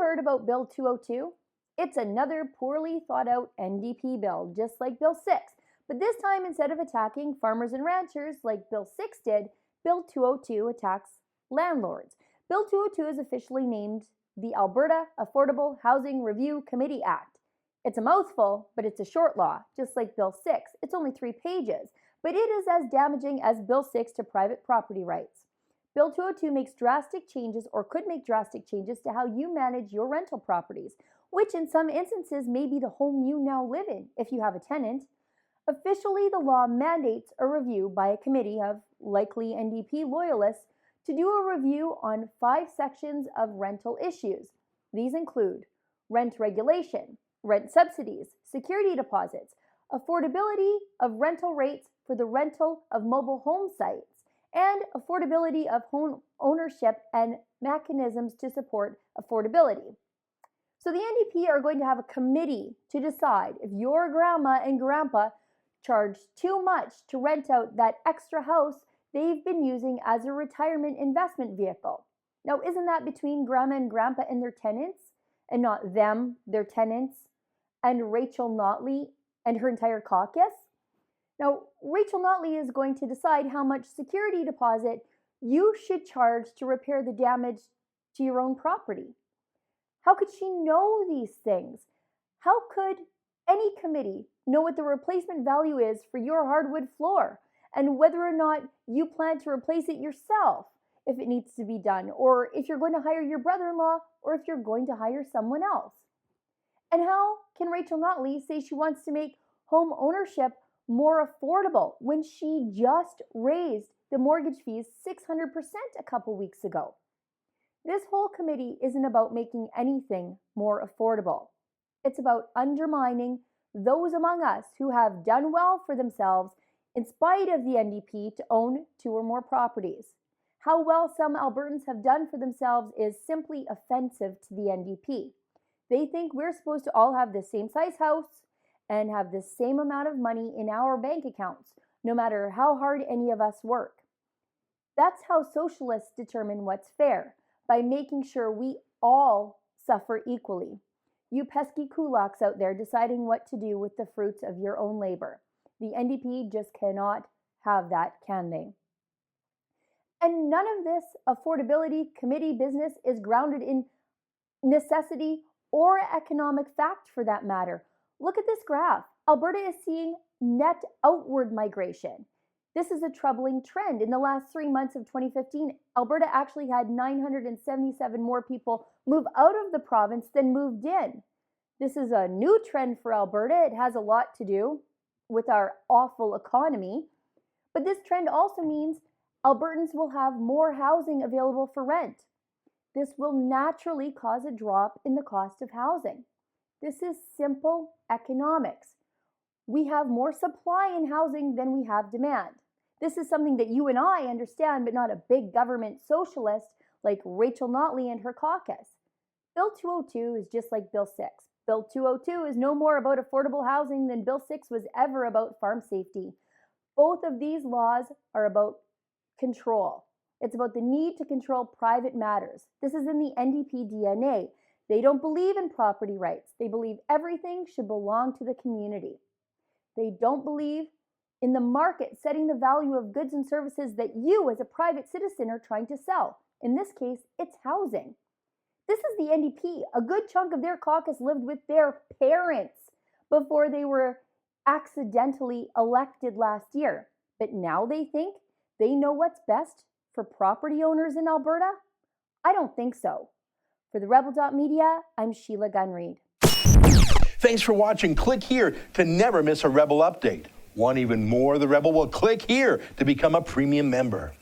heard about Bill 202? It's another poorly thought out NDP bill, just like Bill 6. But this time, instead of attacking farmers and ranchers like Bill 6 did, Bill 202 attacks landlords. Bill 202 is officially named the Alberta Affordable Housing Review Committee Act. It's a mouthful, but it's a short law, just like Bill 6. It's only 3 pages, but it is as damaging as Bill 6 to private property rights. Bill 202 makes drastic changes, or could make drastic changes, to how you manage your rental properties, which in some instances may be the home you now live in if you have a tenant. Officially, the law mandates a review by a committee of likely NDP loyalists to do a review on 5 sections of rental issues. These include rent regulation, rent subsidies, security deposits, affordability of rental rates for the rental of mobile home sites, and affordability of home ownership and mechanisms to support affordability. So the NDP are going to have a committee to decide if your grandma and grandpa charge too much to rent out that extra house they've been using as a retirement investment vehicle. Now, isn't that between grandma and grandpa and their tenants, and not them, their tenants, and Rachel Notley and her entire caucus? Now, Rachel Notley is going to decide how much security deposit you should charge to repair the damage to your own property. How could she know these things? How could any committee know what the replacement value is for your hardwood floor and whether or not you plan to replace it yourself if it needs to be done, or if you're going to hire your brother-in-law, or if you're going to hire someone else? And how can Rachel Notley say she wants to make home ownership more affordable when she just raised the mortgage fees 600% a couple weeks ago? This whole committee isn't about making anything more affordable. It's about undermining those among us who have done well for themselves in spite of the NDP to own 2 or more properties. How well some Albertans have done for themselves is simply offensive to the NDP. They think we're supposed to all have the same size house and have the same amount of money in our bank accounts, no matter how hard any of us work. That's how socialists determine what's fair, by making sure we all suffer equally. You pesky kulaks out there deciding what to do with the fruits of your own labor. The NDP just cannot have that, can they? And none of this affordability committee business is grounded in necessity or economic fact, for that matter. Look at this graph. Alberta is seeing net outward migration. This is a troubling trend. In the last 3 months of 2015, Alberta actually had 977 more people move out of the province than moved in. This is a new trend for Alberta. It has a lot to do with our awful economy. But this trend also means Albertans will have more housing available for rent. This will naturally cause a drop in the cost of housing. This is simple economics. We have more supply in housing than we have demand. This is something that you and I understand, but not a big government socialist like Rachel Notley and her caucus. Bill 202 is just like Bill 6. Bill 202 is no more about affordable housing than Bill 6 was ever about farm safety. Both of these laws are about control. It's about the need to control private matters. This is in the NDP DNA. They don't believe in property rights. They believe everything should belong to the community. They don't believe in the market setting the value of goods and services that you as a private citizen are trying to sell. In this case, it's housing. This is the NDP. A good chunk of their caucus lived with their parents before they were accidentally elected last year. But now they think they know what's best for property owners in Alberta? I don't think so. For the Rebel.media, I'm Sheila Gunn Reid. Thanks for watching. Click here to never miss a Rebel update. Want even more of the Rebel? Well, click here to become a premium member.